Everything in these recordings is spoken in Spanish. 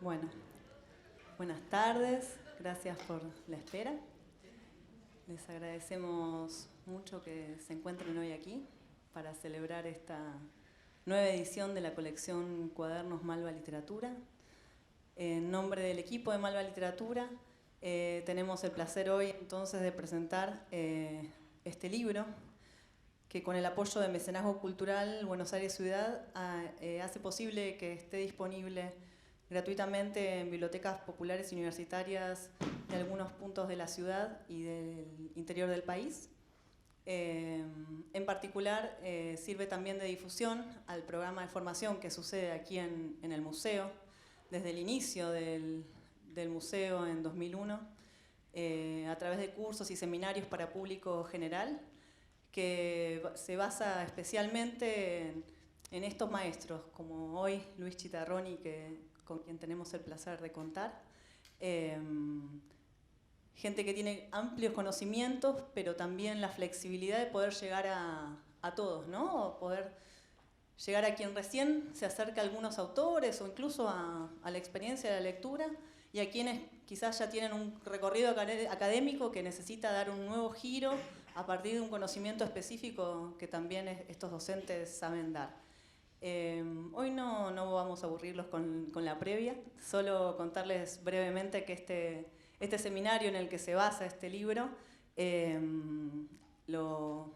Bueno, buenas tardes, gracias por la espera. Les agradecemos mucho que se encuentren hoy aquí para celebrar esta nueva edición de la colección Cuadernos Malva Literatura. En nombre del equipo de Malva Literatura, tenemos el placer hoy entonces de presentar este libro que con el apoyo de Mecenazgo Cultural Buenos Aires Ciudad hace posible que esté disponible gratuitamente en bibliotecas populares y universitarias de algunos puntos de la ciudad y del interior del país. En particular, sirve también de difusión al programa de formación que sucede aquí en el museo, desde el inicio del museo en 2001, a través de cursos y seminarios para público general, que se basa especialmente en estos maestros, como hoy Luis Chitarroni, con quien tenemos el placer de contar. Gente que tiene amplios conocimientos, pero también la flexibilidad de poder llegar a todos, ¿no? O poder llegar a quien recién se acerca a algunos autores o incluso a la experiencia de la lectura, y a quienes quizás ya tienen un recorrido académico que necesita dar un nuevo giro a partir de un conocimiento específico que también estos docentes saben dar. Hoy no vamos a aburrirlos con la previa, solo contarles brevemente que este seminario en el que se basa este libro lo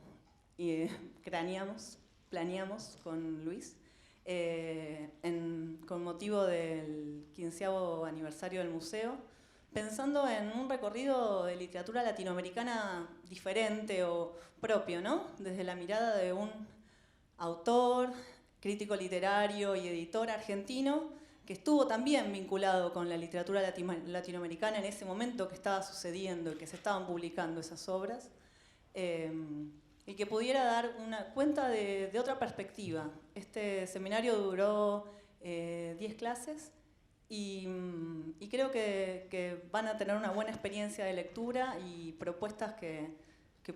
planeamos con Luis con motivo del 15º aniversario del museo, pensando en un recorrido de literatura latinoamericana diferente o propio, ¿no? Desde la mirada de un autor, crítico literario y editor argentino que estuvo también vinculado con la literatura latinoamericana en ese momento que estaba sucediendo y que se estaban publicando esas obras, y que pudiera dar una cuenta de otra perspectiva. Este seminario duró 10 clases y creo que van a tener una buena experiencia de lectura y propuestas que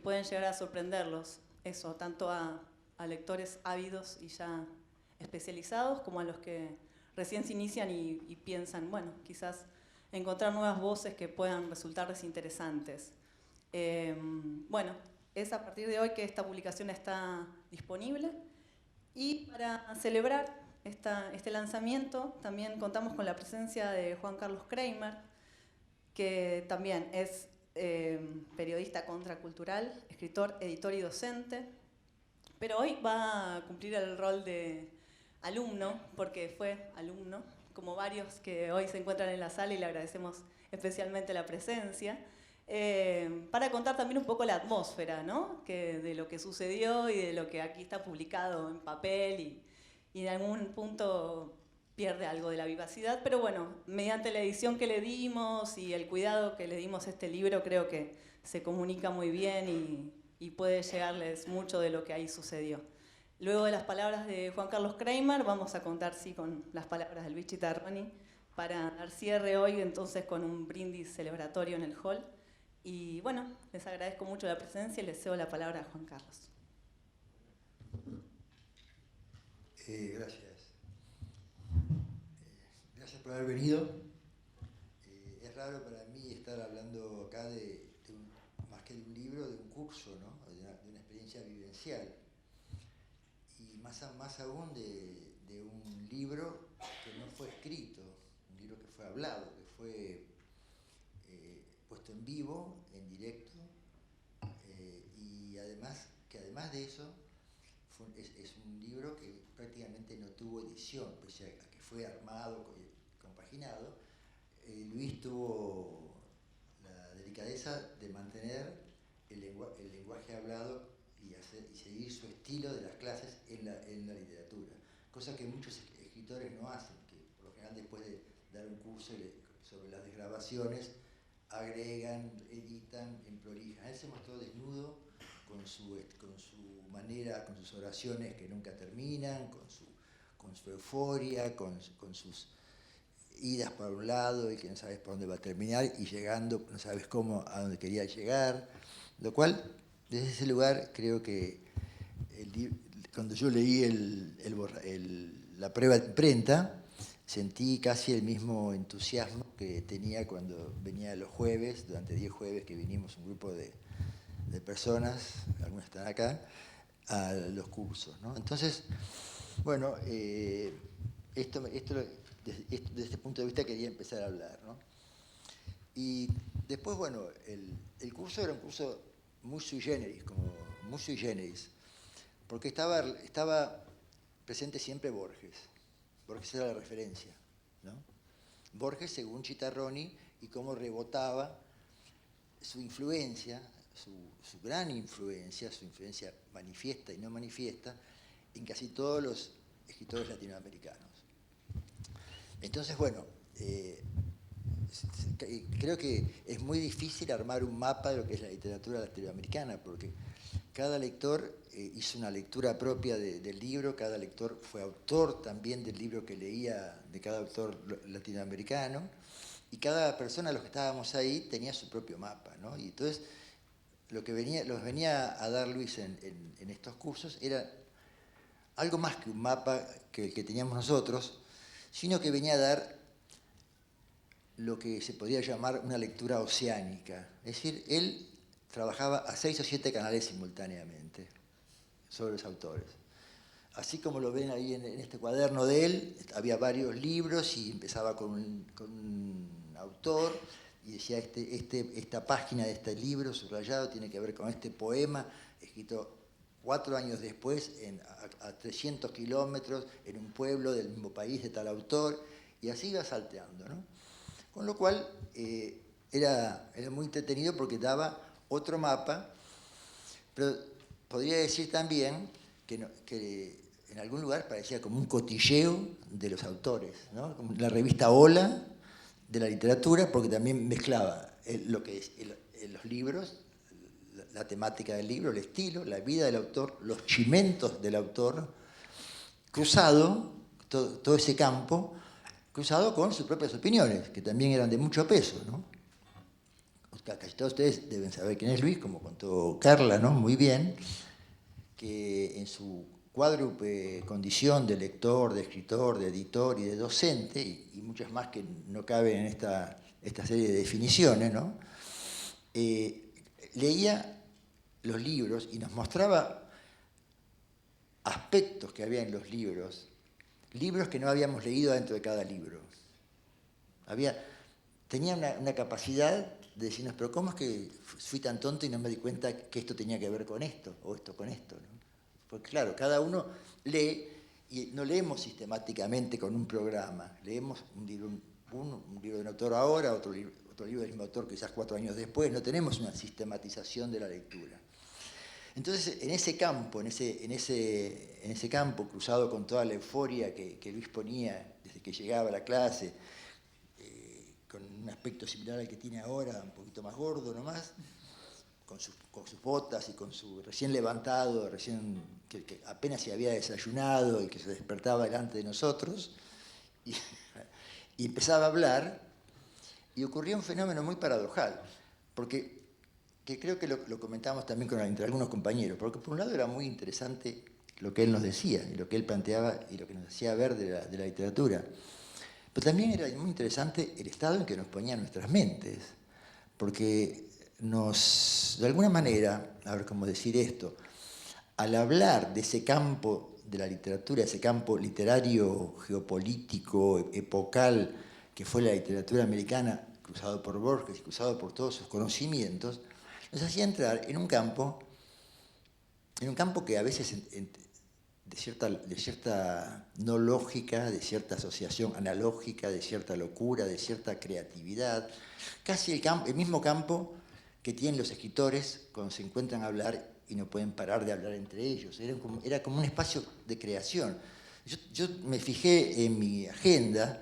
pueden llegar a sorprenderlos. Eso, tanto a lectores ávidos y ya especializados, como a los que recién se inician y piensan, bueno, quizás encontrar nuevas voces que puedan resultarles interesantes. Bueno, es a partir de hoy que esta publicación está disponible, y para celebrar este lanzamiento también contamos con la presencia de Juan Carlos Kramer, que también es periodista contracultural, escritor, editor y docente, pero hoy va a cumplir el rol de alumno, porque fue alumno, como varios que hoy se encuentran en la sala y le agradecemos especialmente la presencia, para contar también un poco la atmósfera, ¿no? De lo que sucedió y de lo que aquí está publicado en papel y en algún punto pierde algo de la vivacidad, pero bueno, mediante la edición que le dimos y el cuidado que le dimos a este libro, creo que se comunica muy bien y puede llegarles mucho de lo que ahí sucedió. Luego de las palabras de Juan Carlos Kramer, vamos a contar sí con las palabras de Luis Chitarroni para dar cierre hoy entonces con un brindis celebratorio en el hall. Y bueno, les agradezco mucho la presencia y les cedo la palabra a Juan Carlos. Gracias. Gracias por haber venido. Es raro para mí estar hablando acá más que de un libro, de un curso, ¿no? De una experiencia vivencial. Y más aún de un libro que no fue escrito, un libro que fue hablado, que fue puesto en vivo, en directo, y además de eso, es un libro que prácticamente no tuvo edición, pese a que fue armado, compaginado. Luis tuvo la delicadeza de mantener el lenguaje hablado y seguir su estilo de las clases en la literatura, cosa que muchos escritores no hacen, que por lo general después de dar un curso sobre las desgrabaciones agregan, editan, emprolijan. Él se mostró desnudo con su manera, con sus oraciones que nunca terminan, con su euforia, con sus idas para un lado y que no sabes por dónde va a terminar, y llegando, no sabes cómo, a dónde quería llegar, lo cual, desde ese lugar, creo que cuando yo leí la prueba de imprenta, sentí casi el mismo entusiasmo que tenía cuando venía los jueves, durante 10 jueves que vinimos un grupo de personas, algunas están acá, a los cursos, ¿no? Entonces, bueno, esto desde este punto de vista quería empezar a hablar, ¿no? Y después, bueno, el curso era un curso muy sui generis, porque estaba presente siempre Borges. Borges era la referencia, ¿no? Borges según Chitarroni y cómo rebotaba su influencia, su gran influencia, su influencia manifiesta y no manifiesta, en casi todos los escritores latinoamericanos. Entonces, bueno, creo que es muy difícil armar un mapa de lo que es la literatura latinoamericana, porque cada lector hizo una lectura propia del libro, cada lector fue autor también del libro que leía de cada autor latinoamericano, y cada persona, los que estábamos ahí, tenía su propio mapa, ¿no? Y entonces, lo que los venía a dar Luis en estos cursos era algo más que un mapa que el que teníamos nosotros, sino que venía a dar lo que se podría llamar una lectura oceánica. Es decir, él trabajaba a 6 o 7 canales simultáneamente sobre los autores. Así como lo ven ahí en este cuaderno de él, había varios libros y empezaba con un autor y decía, esta página de este libro subrayado tiene que ver con este poema escrito 4 años después a 300 kilómetros en un pueblo del mismo país de tal autor, y así iba salteando, ¿no? Con lo cual era muy entretenido porque daba otro mapa, pero podría decir también que en algún lugar parecía como un cotilleo de los autores, ¿no? Como la revista Hola de la literatura, porque también mezclaba lo que es los libros, la temática del libro, el estilo, la vida del autor, los chimentos del autor, cruzado, todo ese campo, cruzado con sus propias opiniones, que también eran de mucho peso, ¿no? Casi todos ustedes deben saber quién es Luis, como contó Carla, ¿no? Muy bien, que en su cuádruple condición de lector, de escritor, de editor y de docente, y muchas más que no caben en esta serie de definiciones, ¿no? Leía los libros y nos mostraba aspectos que había en los libros que no habíamos leído dentro de cada libro. Tenía una capacidad de decirnos, pero ¿cómo es que fui tan tonto y no me di cuenta que esto tenía que ver con esto, o esto con esto, ¿no? Porque claro, cada uno lee, y no leemos sistemáticamente con un programa, leemos un libro de un autor ahora, otro libro del mismo autor quizás 4 años después, no tenemos una sistematización de la lectura. Entonces, en ese campo, en ese campo cruzado con toda la euforia que Luis ponía desde que llegaba a la clase, con un aspecto similar al que tiene ahora, un poquito más gordo nomás, con sus botas y con su recién levantado, que apenas se había desayunado y que se despertaba delante de nosotros, y empezaba a hablar, y ocurría un fenómeno muy paradojal, porque que creo que lo comentamos también entre algunos compañeros, porque por un lado era muy interesante lo que él nos decía, y lo que él planteaba, y lo que nos hacía ver de la literatura. Pero también era muy interesante el estado en que nos ponía nuestras mentes, porque de alguna manera, a ver cómo decir esto, al hablar de ese campo de la literatura, ese campo literario, geopolítico, epocal, que fue la literatura americana, cruzado por Borges y cruzado por todos sus conocimientos, nos hacía entrar en un campo que a veces de cierta no lógica, de cierta asociación analógica, de cierta locura, de cierta creatividad, casi el mismo campo que tienen los escritores cuando se encuentran a hablar y no pueden parar de hablar entre ellos. Era como un espacio de creación. Yo me fijé en mi agenda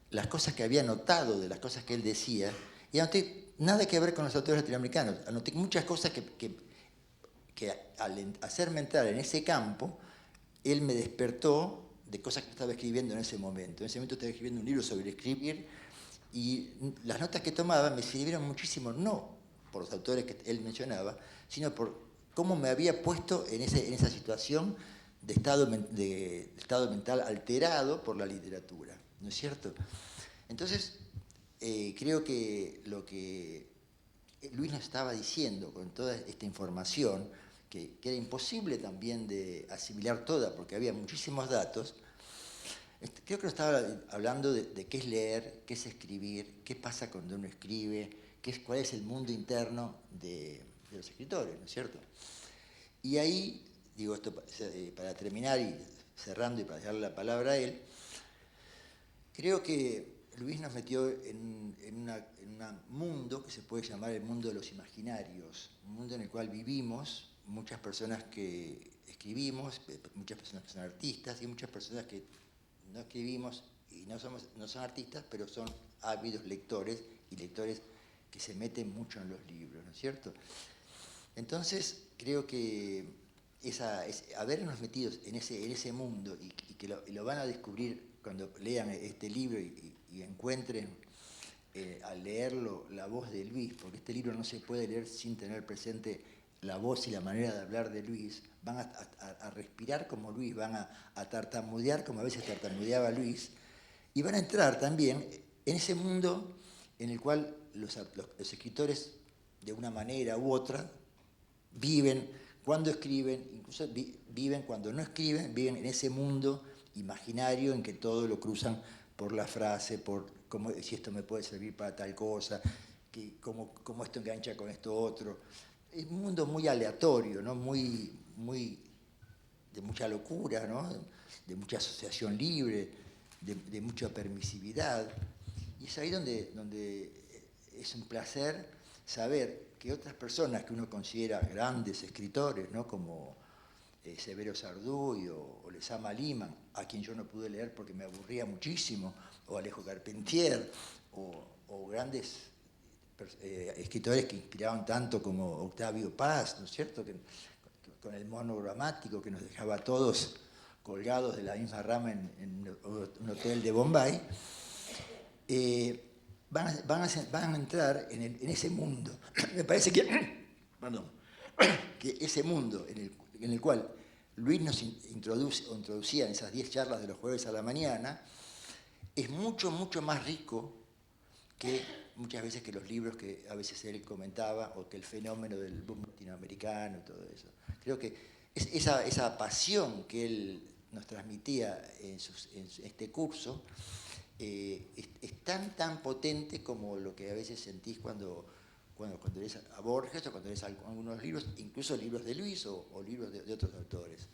las cosas que había notado, de las cosas que él decía, y anoté nada que ver con los autores latinoamericanos. Anoté muchas cosas que al hacerme entrar en ese campo, él me despertó de cosas que estaba escribiendo en ese momento. En ese momento estaba escribiendo un libro sobre escribir, y las notas que tomaba me sirvieron muchísimo, no por los autores que él mencionaba, sino por cómo me había puesto en esa situación de estado mental alterado por la literatura. ¿no es cierto? Entonces, creo que lo que Luis nos estaba diciendo con toda esta información, que era imposible también de asimilar toda, porque había muchísimos datos, creo que nos estaba hablando de qué es leer, qué es escribir, qué pasa cuando uno escribe, cuál es el mundo interno de los escritores, ¿no es cierto? Y ahí, digo esto para terminar y cerrando y para darle la palabra a él, creo que Luis nos metió en un mundo que se puede llamar el mundo de los imaginarios, un mundo en el cual vivimos muchas personas que escribimos, muchas personas que son artistas y muchas personas que no escribimos y no son artistas, pero son ávidos lectores y lectores que se meten mucho en los libros, ¿no es cierto? Entonces, creo que habernos metido en ese mundo y que lo van a descubrir cuando lean este libro y encuentren al leerlo la voz de Luis, porque este libro no se puede leer sin tener presente la voz y la manera de hablar de Luis, van a respirar como Luis, van a tartamudear como a veces tartamudeaba Luis, y van a entrar también en ese mundo en el cual los escritores, de una manera u otra, viven cuando escriben, incluso viven cuando no escriben, viven en ese mundo imaginario en que todo lo cruzan por la frase, por si esto me puede servir para tal cosa, cómo esto engancha con esto otro. Es un mundo muy aleatorio, ¿no? muy de mucha locura, ¿no? De mucha asociación libre, de mucha permisividad. Y es ahí donde es un placer saber que otras personas que uno considera grandes escritores, ¿no? Como Severo Sarduy o Lezama Liman, a quien yo no pude leer porque me aburría muchísimo, o Alejo Carpentier, o grandes escritores que inspiraban tanto como Octavio Paz, ¿no es cierto? Con el monogramático que nos dejaba a todos colgados de la misma rama en un hotel de Bombay, van a entrar en ese mundo. Me parece que ese mundo en el cual Luis nos introducía en esas 10 charlas de los jueves a la mañana, es mucho, mucho más rico que muchas veces que los libros que a veces él comentaba, o que el fenómeno del boom latinoamericano y todo eso. Creo que esa pasión que él nos transmitía en este curso es tan potente como lo que a veces sentís cuando lees a Borges o cuando lees algunos libros, incluso libros de Luis o libros de otros autores.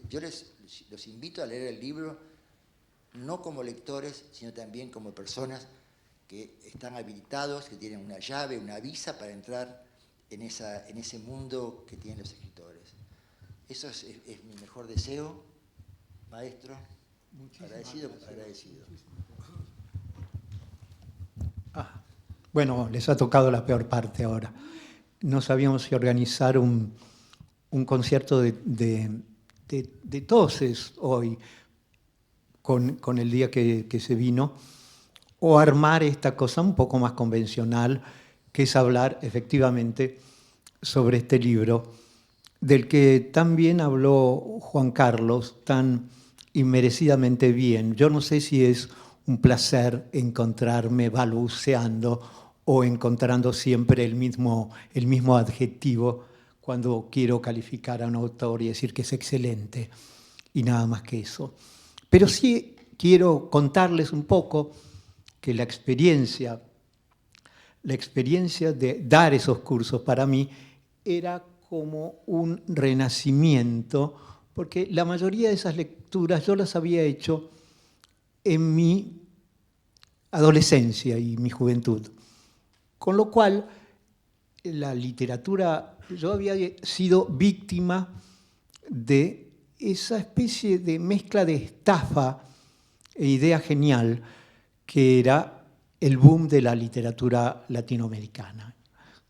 Yo los invito a leer el libro no como lectores, sino también como personas que están habilitados, que tienen una llave, una visa para entrar en ese mundo que tienen los escritores. Eso es mi mejor deseo, maestro. Agradecido. Bueno, les ha tocado la peor parte ahora. No sabíamos si organizar un concierto de toses hoy, con el día que se vino, o armar esta cosa un poco más convencional, que es hablar efectivamente sobre este libro, del que tan bien habló Juan Carlos, tan inmerecidamente bien. Yo no sé si es un placer encontrarme balbuceando o encontrando siempre el mismo adjetivo cuando quiero calificar a un autor y decir que es excelente, y nada más que eso. Pero sí quiero contarles un poco que la experiencia de dar esos cursos para mí era como un renacimiento, porque la mayoría de esas lecturas yo las había hecho en mi adolescencia y mi juventud. Con lo cual, la literatura, yo había sido víctima de esa especie de mezcla de estafa e idea genial que era el boom de la literatura latinoamericana.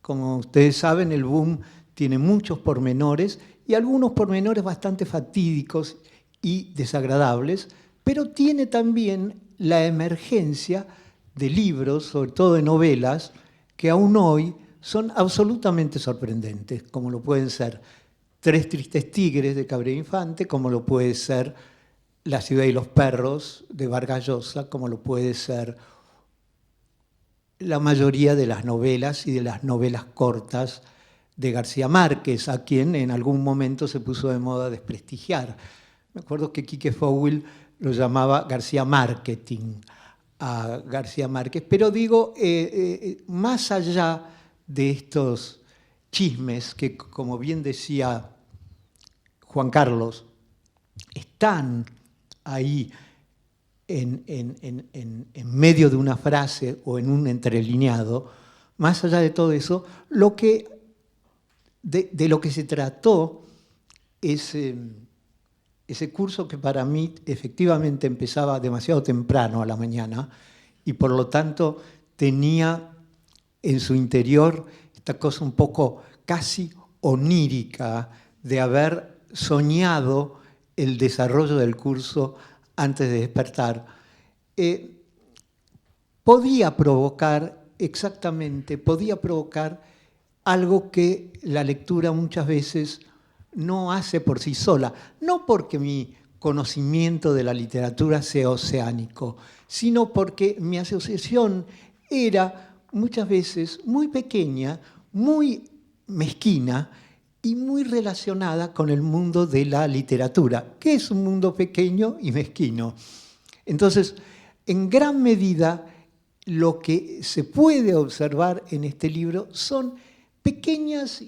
Como ustedes saben, el boom tiene muchos pormenores y algunos pormenores bastante fatídicos y desagradables, pero tiene también la emergencia de libros, sobre todo de novelas, que aún hoy son absolutamente sorprendentes, como lo pueden ser Tres tristes tigres de Cabrera Infante, como lo puede ser La ciudad y los perros de Vargas Llosa, como lo puede ser la mayoría de las novelas y de las novelas cortas de García Márquez, a quien en algún momento se puso de moda desprestigiar. Me acuerdo que Quique Fowell lo llamaba García Marketing a García Márquez, pero digo, más allá de estos chismes que, como bien decía Juan Carlos, están ahí en medio de una frase o en un entrelineado, más allá de todo eso, de lo que se trató ese curso que para mí efectivamente empezaba demasiado temprano a la mañana y por lo tanto tenía en su interior esta cosa un poco casi onírica de haber soñado el desarrollo del curso antes de despertar, podía provocar algo que la lectura muchas veces no hace por sí sola, no porque mi conocimiento de la literatura sea oceánico, sino porque mi asociación era muchas veces muy pequeña, muy mezquina y muy relacionada con el mundo de la literatura, que es un mundo pequeño y mezquino. Entonces, en gran medida, lo que se puede observar en este libro son pequeñas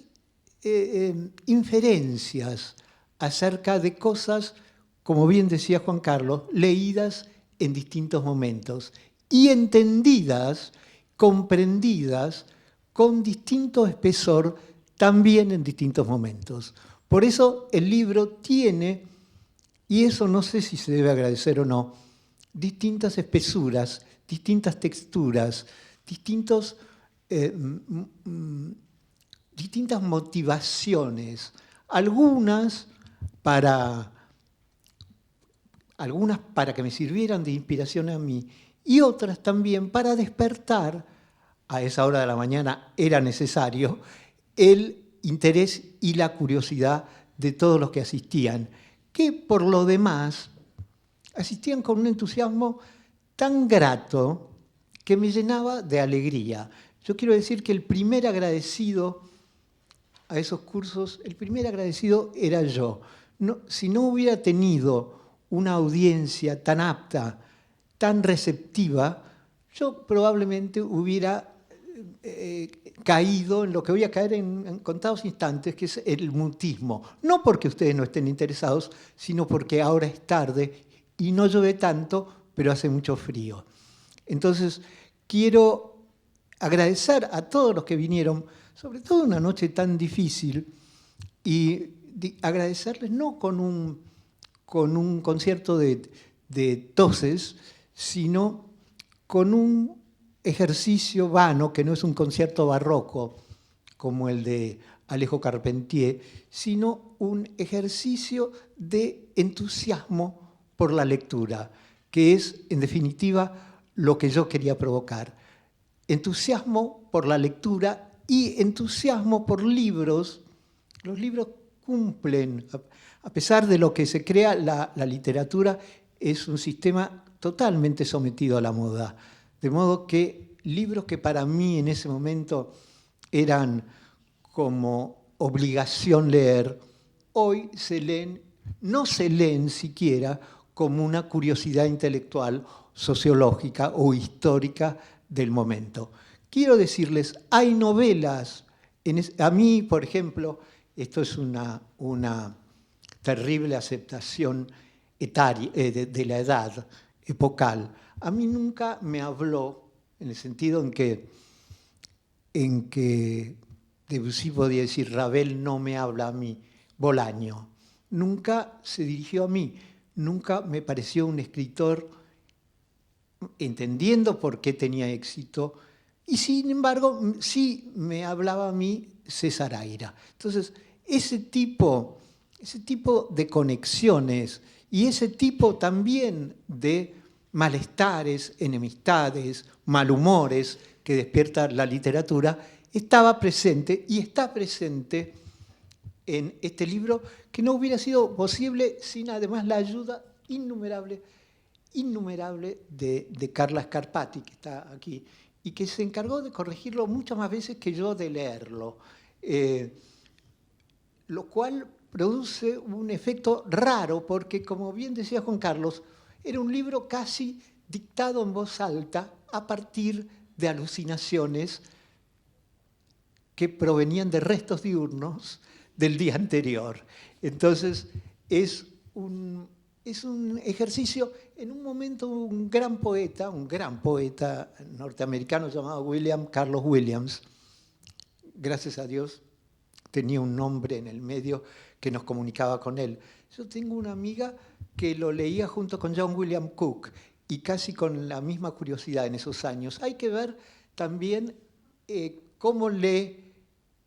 inferencias acerca de cosas, como bien decía Juan Carlos, leídas en distintos momentos y entendidas, comprendidas con distinto espesor también en distintos momentos. Por eso el libro tiene, y eso no sé si se debe agradecer o no, distintas espesuras, distintas texturas, distintas motivaciones, algunas para que me sirvieran de inspiración a mí y otras también para despertar, a esa hora de la mañana era necesario, el interés y la curiosidad de todos los que asistían, que por lo demás asistían con un entusiasmo tan grato que me llenaba de alegría. Yo quiero decir que el primer agradecido a esos cursos, el primer agradecido era yo. Si no hubiera tenido una audiencia tan apta, tan receptiva, yo probablemente hubiera caído en lo que voy a caer en contados instantes, que es el mutismo. No porque ustedes no estén interesados, sino porque ahora es tarde y no llueve tanto, pero hace mucho frío. Entonces, quiero agradecer a todos los que vinieron, sobre todo una noche tan difícil, y agradecerles no con un concierto de toses, sino con un ejercicio vano, que no es un concierto barroco como el de Alejo Carpentier, sino un ejercicio de entusiasmo por la lectura, que es, en definitiva, lo que yo quería provocar. Entusiasmo por la lectura y entusiasmo por libros. Los libros cumplen, a pesar de lo que se crea, la literatura es un sistema totalmente sometido a la moda. De modo que libros que para mí en ese momento eran como obligación leer, hoy no se leen siquiera como una curiosidad intelectual, sociológica o histórica del momento. Quiero decirles, hay novelas, a mí, por ejemplo, esto es una terrible aceptación etaria, de la edad epocal. A mí nunca me habló, en el sentido en que Debussy podía decir, Ravel no me habla a mí, Bolaño. Nunca se dirigió a mí, nunca me pareció un escritor entendiendo por qué tenía éxito, y sin embargo sí me hablaba a mí César Aira. Entonces, ese tipo de conexiones y ese tipo también de malestares, enemistades, malhumores que despierta la literatura, estaba presente y está presente en este libro, que no hubiera sido posible sin además la ayuda innumerable de Carla Scarpati, que está aquí, y que se encargó de corregirlo muchas más veces que yo de leerlo, lo cual produce un efecto raro, porque como bien decía Juan Carlos, era un libro casi dictado en voz alta a partir de alucinaciones que provenían de restos diurnos del día anterior. Entonces, es un ejercicio. En un momento, un gran poeta norteamericano llamado William Carlos Williams, gracias a Dios, tenía un nombre en el medio que nos comunicaba con él. Yo tengo una amiga que lo leía junto con John William Cook, y casi con la misma curiosidad en esos años. Hay que ver también cómo lee,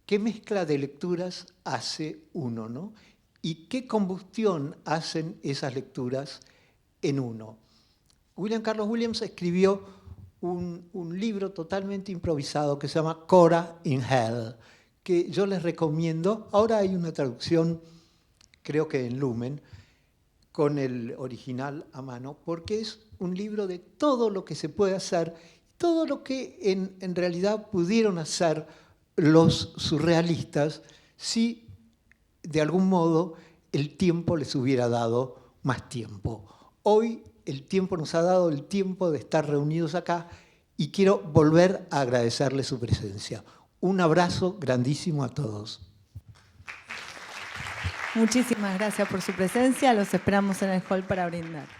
qué mezcla de lecturas hace uno, ¿no? Y qué combustión hacen esas lecturas en uno. William Carlos Williams escribió un libro totalmente improvisado que se llama Cora in Hell, que yo les recomiendo. Ahora hay una traducción, creo que en Lumen, con el original a mano, porque es un libro de todo lo que se puede hacer, todo lo que en realidad pudieron hacer los surrealistas si de algún modo el tiempo les hubiera dado más tiempo. Hoy el tiempo nos ha dado el tiempo de estar reunidos acá y quiero volver a agradecerles su presencia. Un abrazo grandísimo a todos. Muchísimas gracias por su presencia. Los esperamos en el hall para brindar.